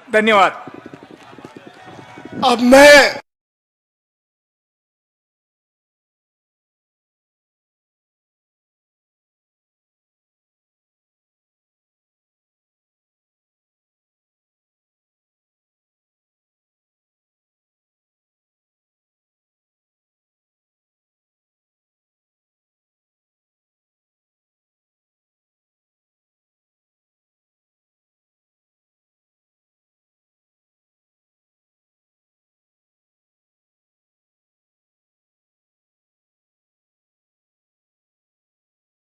धन्यवाद। अब मैं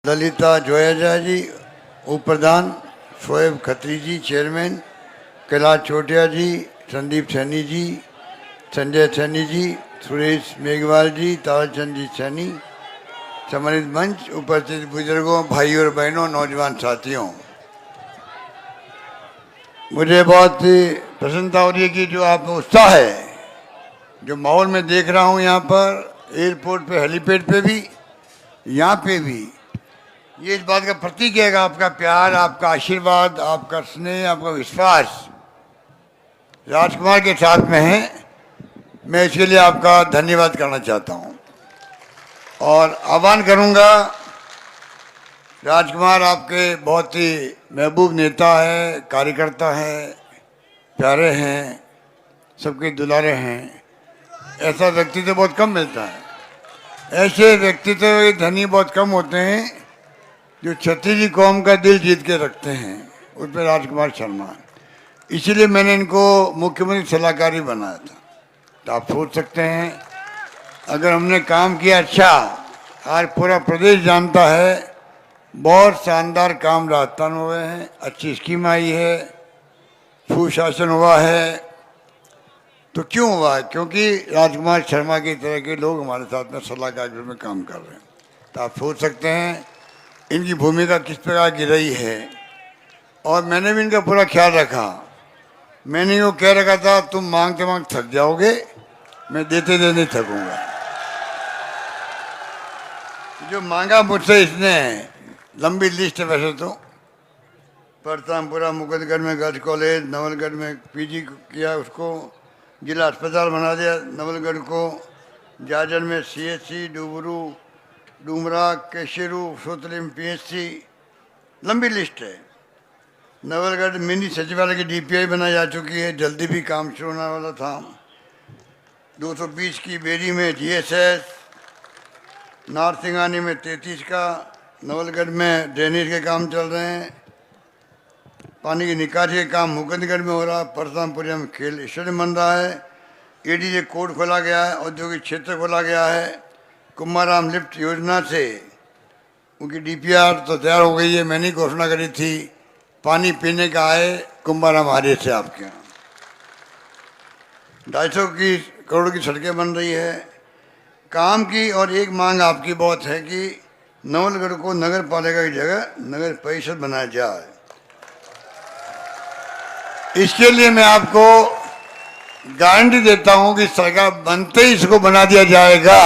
ललिता जोयाजा जी, उप प्रधान, शोएब खत्री जी, चेयरमैन, कैलाश छोटिया जी, संदीप सैनी जी, संजय सैनी जी, सुरेश मेघवाल जी, ताराचंद जी सैनी, सम्मानित मंच, उपस्थित बुजुर्गों, भाइयों और बहनों, नौजवान साथियों, मुझे बहुत प्रसन्नता हो रही है कि जो आप में उत्साह है, जो माहौल में देख रहा हूँ यहाँ पर एयरपोर्ट पे, हेलीपैड पे भी, यहाँ पे भी, ये इस बात का प्रतीक है कि आपका प्यार, आपका आशीर्वाद, आपका स्नेह, आपका विश्वास राजकुमार के साथ में है। मैं इसके लिए आपका धन्यवाद करना चाहता हूँ और आह्वान करूँगा, राजकुमार आपके बहुत ही महबूब नेता है, कार्यकर्ता है, प्यारे हैं, सबके दुलारे हैं। ऐसा व्यक्तित्व बहुत कम मिलता है। ऐसे व्यक्तित्व धनी बहुत कम होते हैं जो छत्तीसगढ़ी कौम का दिल जीत के रखते हैं, उस पर राजकुमार शर्मा। इसीलिए मैंने इनको मुख्यमंत्री सलाहकारी बनाया था। तो आप सोच सकते हैं, अगर हमने काम किया अच्छा, आज पूरा प्रदेश जानता है, बहुत शानदार काम राजस्थान में हुए हैं, अच्छी स्कीम आई है, सुशासन हुआ है। तो क्यों हुआ है? क्योंकि राजकुमार शर्मा की तरह के लोग हमारे साथ में सलाहकार के रूप में काम कर रहे हैं। तो आप सोच सकते हैं इनकी भूमिका किस प्रकार की रही है। और मैंने भी इनका पूरा ख्याल रखा। मैंने यूँ कह रखा था, तुम मांगते मांग थक जाओगे, मैं देते देते नहीं थकूंगा। जो मांगा मुझसे इसने, लंबी लिस्ट है वैसे तो, परतामपुरा मुकुंदगढ़ में गर्ल्स कॉलेज, नवलगढ़ में पीजी किया, उसको जिला अस्पताल बना दिया नवलगढ़ को, जाजर में सीएचसी, डूबरू, डूमरा, केशरू, सोतली में पीएचसी, लंबी लिस्ट है। नवलगढ़ मिनी सचिवालय की डीपीआई बनाई जा चुकी है, जल्दी भी काम शुरू होने वाला था। 220 की बेरी में जीएसएस, नारसिंगानी में 33 का, नवलगढ़ में ड्रेनेज के काम चल रहे हैं, पानी की निकासी का काम मुकुंदगढ़ में हो रहा है, परतामपुरिया में खेल स्टेडियम बन रहा है, एडीजे कोर्ट खोला गया है, औद्योगिक क्षेत्र खोला गया है, कुमाराम लिफ्ट योजना से उनकी डीपीआर तो तैयार हो गई है, मैंने घोषणा करी थी। पानी पीने का आए कुंभाराम हारे से आपके यहाँ 250 करोड़ की सड़कें बन रही है काम की। और एक मांग आपकी बहुत है कि नवलगढ़ को नगर पालिका की जगह नगर परिषद बनाया जाए। इसके लिए मैं आपको गारंटी देता हूं कि सरकार बनते ही इसको बना दिया जाएगा।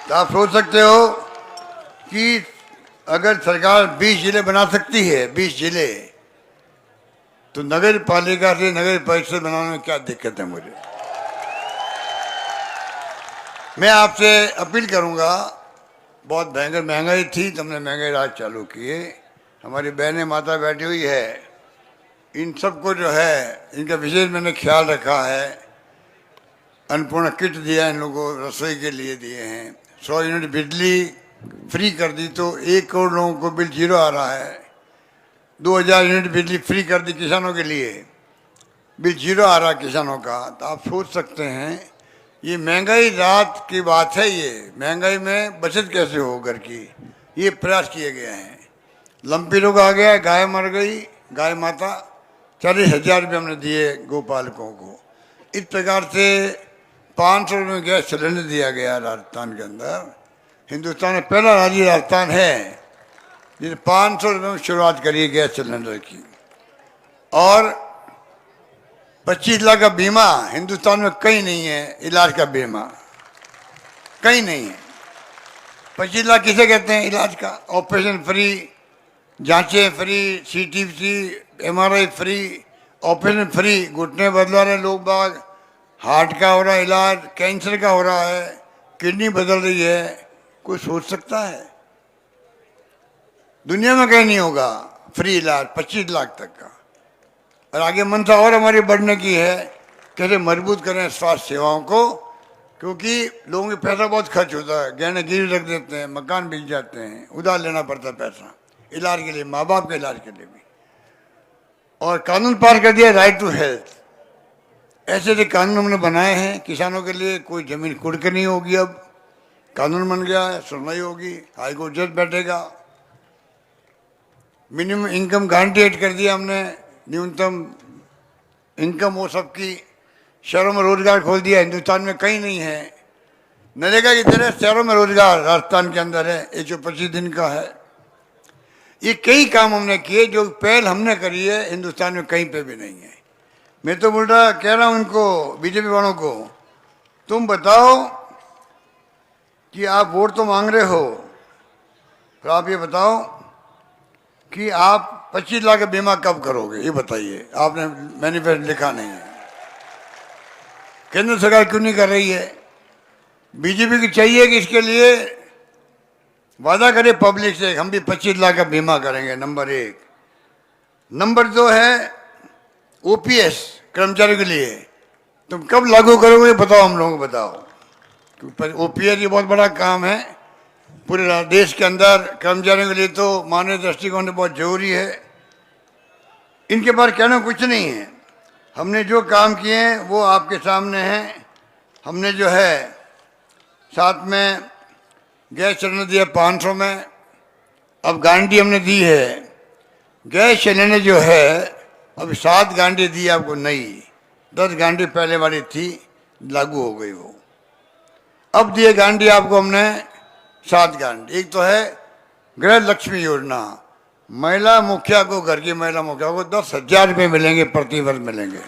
तो आप सोच सकते हो कि अगर सरकार 20 जिले बना सकती है, 20 जिले, तो नगर पालिका से नगर परिषद बनाने में क्या दिक्कत है मुझे। मैं आपसे अपील करूंगा, बहुत भयंकर महंगाई थी, तुमने महंगाई राज चालू किए, हमारी बहनें माता बैठी हुई है, इन सबको जो है इनका विशेष मैंने ख्याल रखा है। अन्नपूर्णा किट दिया इन लोगों को, रसोई के लिए दिए हैं, 100 यूनिट बिजली फ्री कर दी, तो 1 करोड़ लोगों को बिल जीरो आ रहा है। 2000 यूनिट बिजली फ्री कर दी किसानों के लिए, बिल जीरो आ रहा है किसानों का। तो आप सोच सकते हैं ये महंगाई रात की बात है, ये महंगाई में बचत कैसे हो घर की, ये प्रयास किए गए हैं। लंपी रोग आ गया, गाय मर गई, गाय माता, 40,000 रुपये हमने दिए गोपालकों को। इस प्रकार से 500 रुपये में गैस सिलेंडर दिया गया राजस्थान के अंदर। हिंदुस्तान में पहला राज्य राजस्थान है जिसने 500 रुपये में शुरुआत करी है गैस सिलेंडर की। और 25 लाख का बीमा हिंदुस्तान में कहीं नहीं है, इलाज का बीमा कहीं नहीं है। 25 लाख किसे कहते हैं? इलाज का, ऑपरेशन फ्री, जांचें free, CTC, MRI free, operation free, घुटने बदला रहे लोग बाग, हार्ट का हो रहा है इलाज, कैंसर का हो रहा है, किडनी बदल रही है। कोई सोच सकता है? दुनिया में कहीं नहीं होगा फ्री इलाज 25 लाख तक का। और आगे मंशा और हमारी बढ़ने की है, कैसे मजबूत करें स्वास्थ्य सेवाओं को, क्योंकि लोगों के पैसा बहुत खर्च होता है, गहने गिरवी रख देते हैं, मकान बिक जाते हैं, उधार लेना पड़ता है पैसा इलाज के लिए, माँ बाप के इलाज के लिए भी। और कानून पास कर दिया राइट टू हेल्थ। ऐसे ऐसे कानून हमने बनाए हैं किसानों के लिए, कोई जमीन खुद के नहीं होगी, अब कानून बन गया है, सुनवाई होगी, हाई कोर्ट जज बैठेगा। मिनिमम इनकम गारंटी एड कर दिया हमने, न्यूनतम इनकम हो सबकी। शहरों में रोजगार खोल दिया, हिंदुस्तान में कहीं नहीं है। नरेगा की तरह शहरों में रोजगार राजस्थान के अंदर है, 125 दिन का है। ये कई काम हमने किए, जो पहल हमने करी है हिंदुस्तान में कहीं पे भी नहीं है। मैं तो बोलता कह रहा हूं उनको, बीजेपी वालों को, तुम बताओ कि आप वोट तो मांग रहे हो, तो आप ये बताओ कि आप 25 लाख का बीमा कब करोगे, ये बताइए। आपने मैनिफेस्टो लिखा नहीं है। केंद्र सरकार क्यों नहीं कर रही है? बीजेपी की चाहिए कि इसके लिए वादा करे पब्लिक से, हम भी 25 लाख का बीमा करेंगे, नंबर 1। नंबर 2 है OPS कर्मचारियों के लिए, तुम कब लागू करोगे ये बताओ, हम लोगों को बताओ। OPS ये बहुत बड़ा काम है पूरे देश के अंदर, कर्मचारियों के लिए तो मानवीय दृष्टिकोण से बहुत जरूरी है। इनके पास कहना कुछ नहीं है। हमने जो काम किए हैं वो आपके सामने हैं। हमने जो है साथ में गैस सिलेंडर दिया 500 में, अब गारंटी हमने दी है। गैस सिलेंडर जो है अब 7 गारंटी दी आपको नई, 10 गारंटी पहले वाली थी, लागू हो गई वो। अब दिए गारंटी आपको हमने 7 गारंटी। एक तो है गृह लक्ष्मी योजना, महिला मुखिया को, घर की महिला मुखिया को 10,000 रुपये मिलेंगे, प्रति वर्ष मिलेंगे।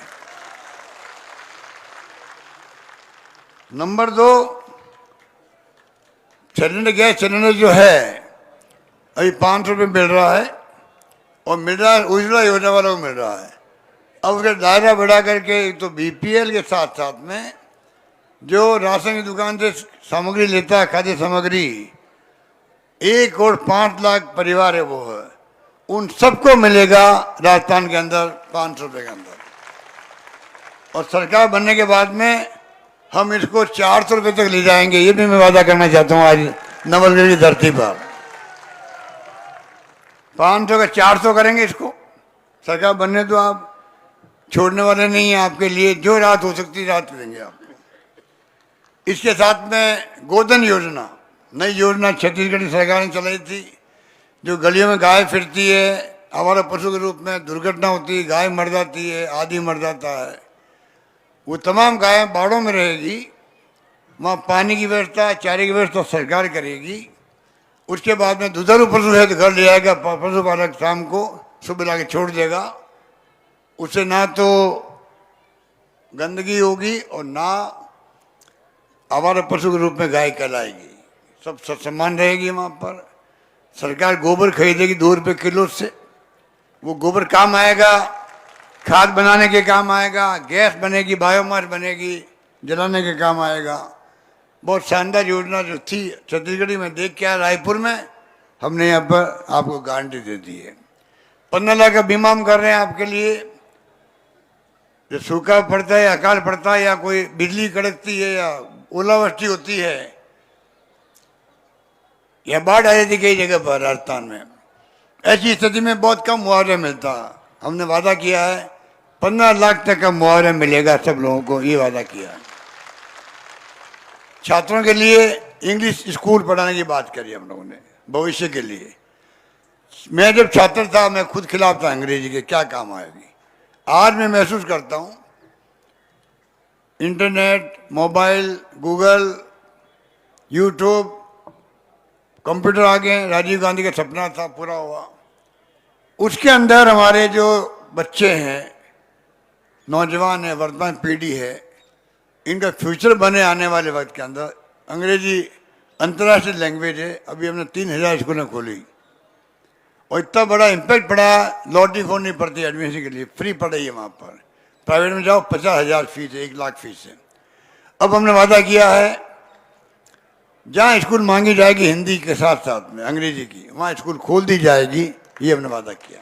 नंबर 2 सिलेंडर, गैस सिलेंडर जो है अभी 500 रुपये मिल रहा है, और मिल रहा है उज्ज्वला योजना वालों को मिल रहा है। अब उसका दायरा बढ़ा करके तो BPL के साथ साथ में जो राशन की दुकान से सामग्री लेता है, खाद्य सामग्री, 1 करोड़ 5 लाख परिवार है वो है, उन सबको मिलेगा राजस्थान के अंदर 500 रुपये के अंदर। और सरकार बनने के बाद में हम इसको 400 रुपये तक ले जाएंगे, ये भी मैं वादा करना चाहता हूँ आज नवलगढ़ की धरती पर। 500 का 400 करेंगे इसको। सरकार बनने तो आप छोड़ने वाले नहीं हैं, आपके लिए जो राहत हो सकती है राहत देंगे आपको। इसके साथ में गोधन योजना, नई योजना छत्तीसगढ़ की सरकार ने चलाई थी, जो गलियों में गाय फिरती है आवारा पशु के रूप में, दुर्घटना होती है, गाय मर जाती है, आदि मर जाता है, वो तमाम गायें बाड़ों में रहेगी। वहाँ पानी की व्यवस्था, चारे की व्यवस्था सरकार करेगी। उसके बाद में दुधारू पशु है तो घर ले आएगा पशुपालक, शाम को सुबह ला के छोड़ देगा। उससे ना तो गंदगी होगी और ना आवारा पशु के रूप में गाय कहलाएगी, सब सम्मान रहेगी वहाँ पर। सरकार गोबर खरीदेगी 2 रुपये किलो से, वो गोबर काम आएगा, खाद बनाने के काम आएगा, गैस बनेगी, बायोमास बनेगी, जलाने के काम आएगा। बहुत शानदार योजना जो थी छत्तीसगढ़ी में देख के आया, रायपुर में हमने यहाँ पर आपको गारंटी दे दी है। 15 लाख का बीमा हम कर रहे हैं आपके लिए। जो सूखा पड़ता है, अकाल पड़ता है, या कोई बिजली कड़कती है, या ओलावृष्टि होती है, या बाढ़ आ जाती कई जगह पर राजस्थान में, ऐसी स्थिति में बहुत कम मुआवजा मिलता। हमने वादा किया है 15 लाख तक का मुआवजा मिलेगा सब लोगों को, ये वादा किया है। छात्रों के लिए इंग्लिश स्कूल पढ़ाने की बात करी हम लोगों ने भविष्य के लिए। मैं जब छात्र था मैं खुद खिलाफ था अंग्रेजी के, क्या काम आएगी। आज मैं महसूस करता हूँ internet, mobile, Google, YouTube, computer आ गए। राजीव गांधी का सपना था, पूरा हुआ। उसके अंदर हमारे जो बच्चे हैं, नौजवान है, वर्तमान पीढ़ी है, इनका फ्यूचर बने आने वाले वक्त के अंदर। अंग्रेजी अंतर्राष्ट्रीय लैंग्वेज है। अभी हमने 3000 स्कूलें खोली और इतना बड़ा इम्पैक्ट पड़ा, लॉटरी खोलनी पड़ती है एडमिशन के लिए, फ्री पढ़ाई है वहाँ पर। प्राइवेट में जाओ 50,000 फीस है, 1,00,000 फीस है। अब हमने वादा किया है जहाँ स्कूल मांगी जाएगी हिंदी के साथ साथ में अंग्रेजी की, वहाँ स्कूल खोल दी जाएगी, ये हमने वादा किया।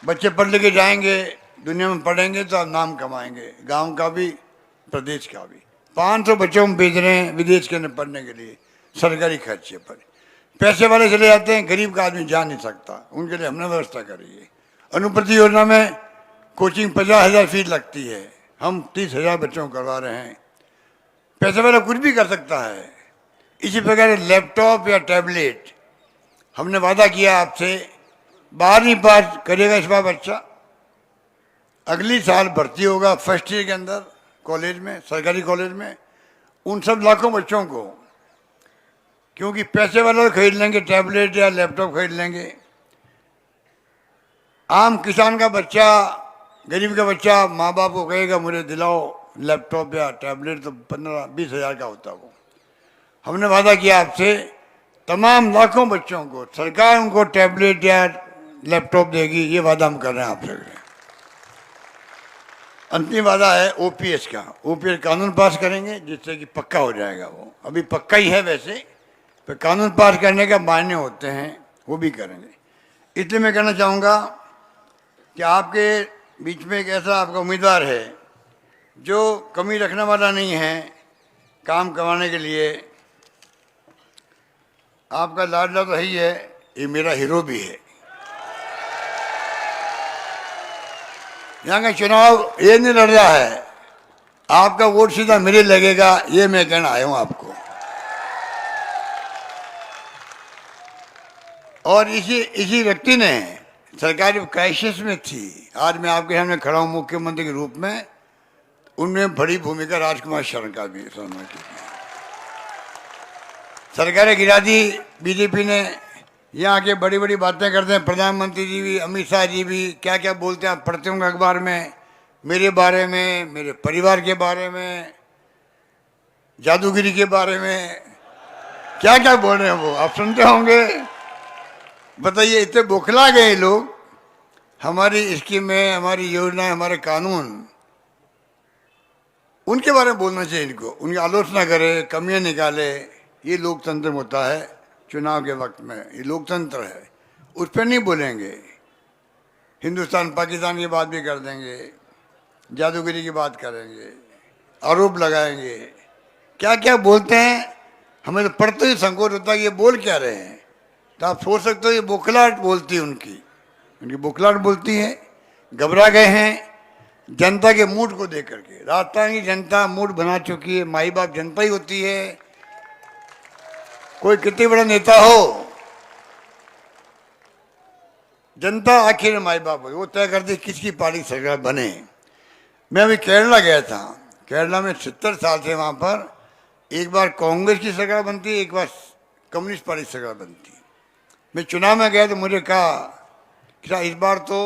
बच्चे पढ़ लिखे जाएंगे, दुनिया में पढ़ेंगे तो आप नाम कमाएंगे, गांव का भी प्रदेश का भी। 500 बच्चों में भेज रहे हैं विदेश के अंदर पढ़ने के लिए, सरकारी खर्चे पर। पैसे वाले चले जाते हैं, गरीब का आदमी जा नहीं सकता, उनके लिए हमने व्यवस्था करी है। अनुप्रति योजना में कोचिंग 50,000 फीस लगती है, हम 30,000 बच्चों को करवा रहे हैं। पैसे वाला कुछ भी कर सकता है। इसी प्रकार लैपटॉप या टैबलेट हमने वादा किया आपसे, 12वीं पास करेगा इस बार बच्चा, अगली साल भर्ती होगा फर्स्ट ईयर के अंदर कॉलेज में, सरकारी कॉलेज में, उन सब लाखों बच्चों को। क्योंकि पैसे वाले तो खरीद लेंगे टैबलेट या लैपटॉप खरीद लेंगे, आम किसान का बच्चा, गरीब का बच्चा माँ बाप को कहेगा मुझे दिलाओ लैपटॉप या टैबलेट, तो 15-20 हज़ार का होता वो। हमने वादा किया आपसे, तमाम लाखों बच्चों को सरकार उनको टैबलेट या लैपटॉप देगी, ये वादा हम कर रहे हैं आपसे। अंतिम वादा है ओपीएस का, ओपीएस कानून पास करेंगे जिससे कि पक्का हो जाएगा। वो अभी पक्का ही है वैसे, पर कानून पास करने का मायने होते हैं, वो भी करेंगे। इसलिए मैं कहना चाहूँगा कि आपके बीच में एक ऐसा आपका उम्मीदवार है जो कमी रखने वाला नहीं है काम करवाने के लिए। आपका लाडला तो ही है, ये मेरा हीरो भी है। यहाँ का चुनाव ये नहीं लड़ रहा है, आपका वोट सीधा मेरे लगेगा, ये मैं कहना आया हूँ आपको। और इसी व्यक्ति ने सरकारी क्राइसिस में थी, आज मैं आपके सामने खड़ा हूँ मुख्यमंत्री के रूप में, उनमें बड़ी भूमिका राजकुमार शर्मा का भी शर्मा की। सरकारें गिरा दी बीजेपी ने, यहाँ आके बड़ी बड़ी बातें करते हैं प्रधानमंत्री जी भी, अमित शाह जी भी, क्या क्या बोलते हैं, आप पढ़ते होंगे अखबार में, मेरे बारे में, मेरे परिवार के बारे में, जादूगिरी के बारे में, क्या क्या बोल रहे हैं वो आप सुनते होंगे। बताइए, इतने बौखला गए लोग, हमारी स्कीमें, हमारी योजनाएं, हमारे कानून, उनके बारे में बोलना चाहिए इनको, उनकी आलोचना करे, कमियां निकाले। ये लोकतंत्र होता है चुनाव के वक्त में, ये लोकतंत्र है, उस पर नहीं बोलेंगे। हिंदुस्तान पाकिस्तान की बात भी कर देंगे, जादूगिरी की बात करेंगे, आरोप लगाएंगे, क्या क्या बोलते हैं। हमें तो पढ़ते ही संकोच होता है ये बोल क्या रहे हैं। तो आप सोच सकते हो ये बौखलाहट बोलती है, उनकी बौखलाहट बोलती है। घबरा गए हैं जनता के मूड को देख करके। राजस्थान की जनता मूड बना चुकी है, माई बाप जनता ही होती है। कोई कितने बड़ा नेता हो, जनता आखिर माई बाप हो, वो तय करती किसकी पार्टी सरकार बने। मैं अभी केरला गया था, केरला में 70 साल से वहाँ पर एक बार कांग्रेस की सरकार बनती है, एक बार कम्युनिस्ट पार्टी सरकार बनती है। मैं चुनाव में गया तो मुझे कहा कि इस बार तो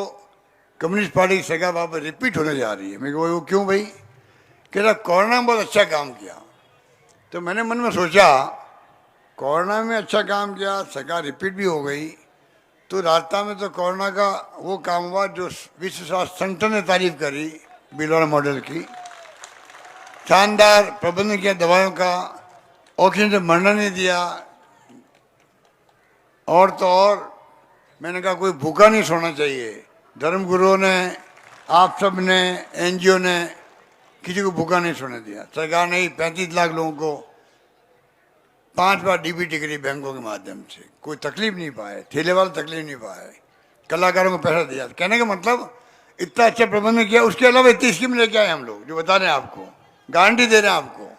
कम्युनिस्ट पार्टी की सरकार वहाँ पर रिपीट होने जा रही है। मैं कहा वो क्यों भाई? कह रहा कोरोना में बहुत अच्छा काम किया। तो मैंने मन में सोचा कोरोना में अच्छा काम किया, सरकार रिपीट भी हो गई, तो राजस्थान में तो कोरोना का वो काम हुआ जो विश्व स्वास्थ्य संगठन ने तारीफ करी, बिलवाड़ा मॉडल की। शानदार प्रबंधन किया दवाइयों का, ऑक्सीजन से मरना नहीं दिया। और तो और मैंने कहा कोई भूखा नहीं सोना चाहिए। धर्मगुरुओं ने, आप सब ने, एनजीओ ने किसी को भूखा नहीं सोने दिया। सरकार ने 35 लाख लोगों को 5 बार डीबीटी करी बैंकों के माध्यम से, कोई तकलीफ नहीं पाए, ठेले वाले तकलीफ नहीं पाए, कलाकारों को पैसा दिया। कहने का मतलब इतना अच्छा प्रबंधन किया। उसके अलावा इतनी स्कीम लेके आए हम लोग जो बता रहे हैं आपको, गारंटी दे रहे हैं आपको।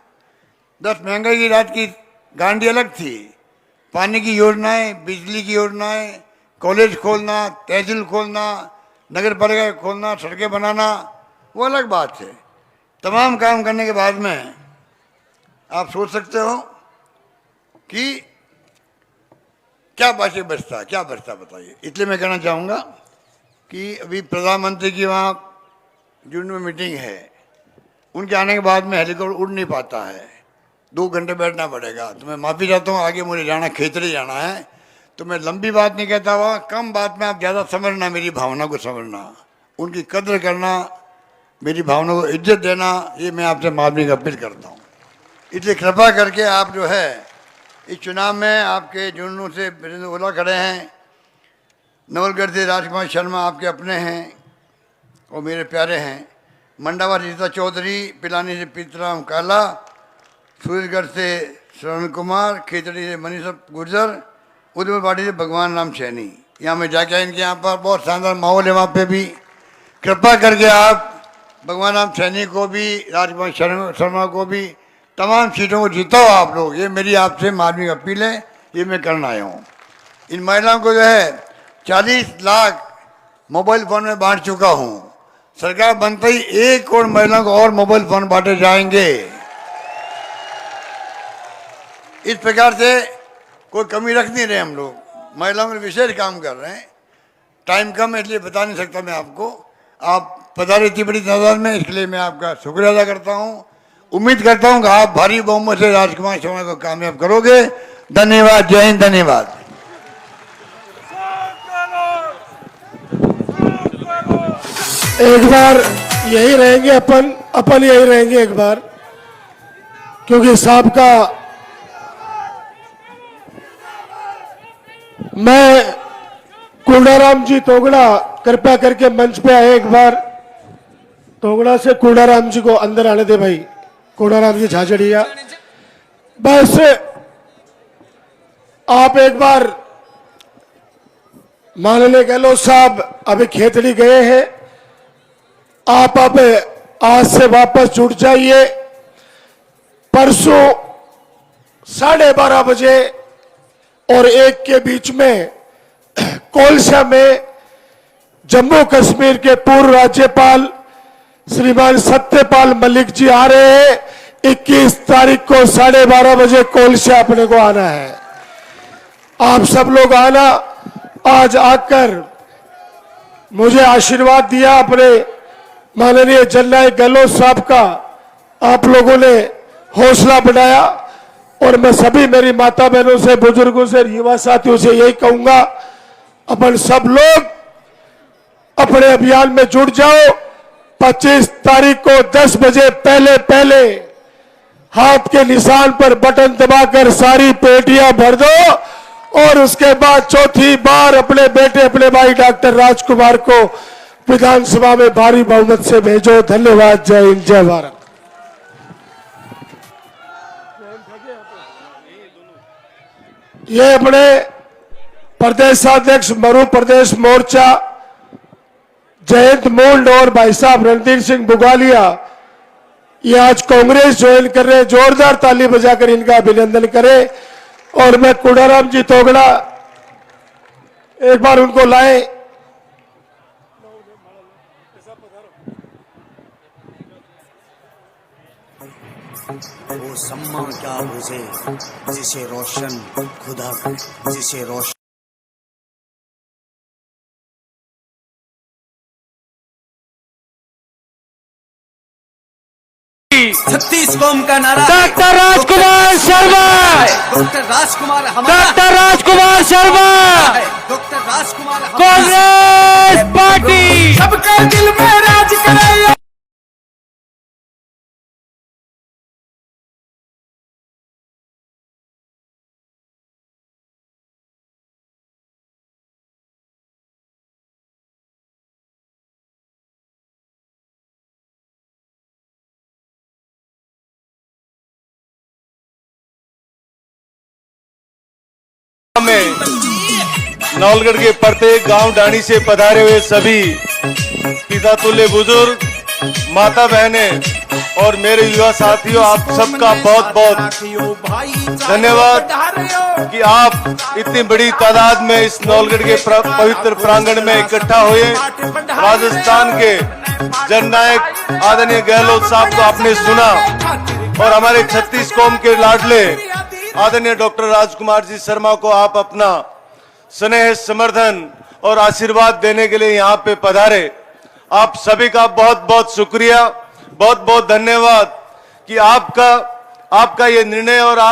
10 महंगाई की रात की गारंटी अलग थी, पानी की योजनाएं, बिजली की योजनाएं, कॉलेज खोलना, तहसील खोलना, नगर पालिका खोलना, सड़कें बनाना, वो अलग बात है। तमाम काम करने के बाद में आप सोच सकते हो कि क्या बातें बचता, क्या बचता बताइए। इसलिए मैं कहना चाहूँगा कि अभी प्रधानमंत्री की वहाँ जून में मीटिंग है, उनके आने के बाद में हेलीकॉप्टर उड़ नहीं पाता है, 2 घंटे बैठना पड़ेगा। तो मैं माफ़ी चाहता हूँ, आगे मुझे जाना, खेतड़ी जाना है, तो मैं लंबी बात नहीं कहता हुआ, कम बात में आप ज़्यादा समझना, मेरी भावना को समझना, उनकी कदर करना, मेरी भावना को इज्जत देना, ये मैं आपसे माफी की अपील करता हूँ। इसलिए कृपा करके आप जो है इस चुनाव में आपके जुनून से ओला खड़े हैं। नवलगढ़ से राजकुमार शर्मा आपके अपने हैं और मेरे प्यारे हैं। मंडावा से रीता चौधरी, पिलानी से पीतराम काला, सूरजगढ़ से श्रवण कुमार, खेतड़ी से मनीषा गुर्जर, उदयपुर से भगवान राम सैनी। यहाँ मैं जाके आया इनके यहाँ पर, बहुत शानदार माहौल है वहाँ पे भी। कृपा करके आप भगवान राम सैनी को भी, राजकुमार शर्मा को भी, तमाम सीटों को जीताओ आप लोग। ये मेरी आपसे मार्मिक अपील है, ये मैं करना आया हूँ। इन महिलाओं को जो है 40 लाख मोबाइल फ़ोन में बांट चुका हूँ। सरकार बनते ही 1 करोड़ महिलाओं को और मोबाइल फ़ोन बांटे जाएंगे। इस प्रकार से कोई कमी रख नहीं रहे हम लोग। महिलाओं में विशेष काम कर रहे हैं। टाइम कम है इसलिए बता नहीं सकता मैं आपको। आप पधारे इतनी बड़ी तादाद में, इसके लिए मैं आपका शुक्रिया अदा करता हूँ। उम्मीद करता हूँ कि आप भारी बहुमत से राजकुमार शर्मा को कामयाब करोगे। धन्यवाद। जय हिंद। धन्यवाद। एक बार यही रहेंगे, अपन यही रहेंगे एक बार, क्योंकि साहब का मैं कुंडाराम जी तोगड़ा कृपया करके मंच पे आए। एक बार तोगड़ा से कुंडाराम जी को अंदर आने दे भाई। कुंडाराम जी झाझड़िया, बस आप एक बार, माननीय गहलोत साहब अभी खेतड़ी गए हैं, आप अब आज से वापस जुट जाइए। परसों 12:30 बजे और 1 के बीच में कोलसा में जम्मू कश्मीर के पूर्व राज्यपाल श्रीमान सत्यपाल मलिक जी आ रहे हैं। 21 तारीख को 12:30 बजे कोलसा अपने को आना है। आप सब लोग आना। आज आकर मुझे आशीर्वाद दिया अपने माननीय जननायक गहलोत साहब का, आप लोगों ने हौसला बढ़ाया। और मैं सभी मेरी माता बहनों से, बुजुर्गों से, युवा साथियों से यही कहूंगा, अपन सब लोग अपने अभियान में जुट जाओ। 25 तारीख को 10 बजे पहले हाथ के निशान पर बटन दबाकर सारी पेटियां भर दो और उसके बाद चौथी बार अपने बेटे, अपने भाई डॉक्टर राजकुमार को विधानसभा में भारी बहुमत से भेजो। धन्यवाद। जय हिंद। जय भारत। ये अपने प्रदेशाध्यक्ष मरु प्रदेश मोर्चा जयंत मुंड और भाई साहब रणधीर सिंह बुगालिया, ये आज कांग्रेस ज्वाइन कर रहे हैं। जोरदार ताली बजाकर इनका अभिनंदन करें। और मैं कुंडाराम जी तोगड़ा एक बार उनको लाए। वो सम्मा क्या बुझे जिसे रोशन खुदा, जिसे रोशन छत्तीस कौम का नारा। डॉक्टर राजकुमार शर्मा, डॉक्टर राजकुमार डॉक्टर राजकुमार शर्मा, डॉक्टर राजकुमार कांग्रेस पार्टी सबके दिल में राज करे। में नवलगढ़ के प्रत्येक गांव डाणी से पधारे हुए सभी पिता तुल्य बुजुर्ग, माता बहनें और मेरे युवा साथियों, आप सबका बहुत बहुत धन्यवाद कि आप इतनी बड़ी तादाद में इस नवलगढ़ के पवित्र प्रांगण में इकट्ठा हुए। राजस्थान के जननायक आदरणीय गहलोत साहब को आपने सुना और हमारे 36 कौम के लाडले आदरणीय डॉक्टर राजकुमार जी शर्मा को आप अपना स्नेह, समर्थन और आशीर्वाद देने के लिए यहाँ पे पधारे। आप सभी का बहुत बहुत शुक्रिया, बहुत बहुत धन्यवाद कि आपका ये निर्णय और आप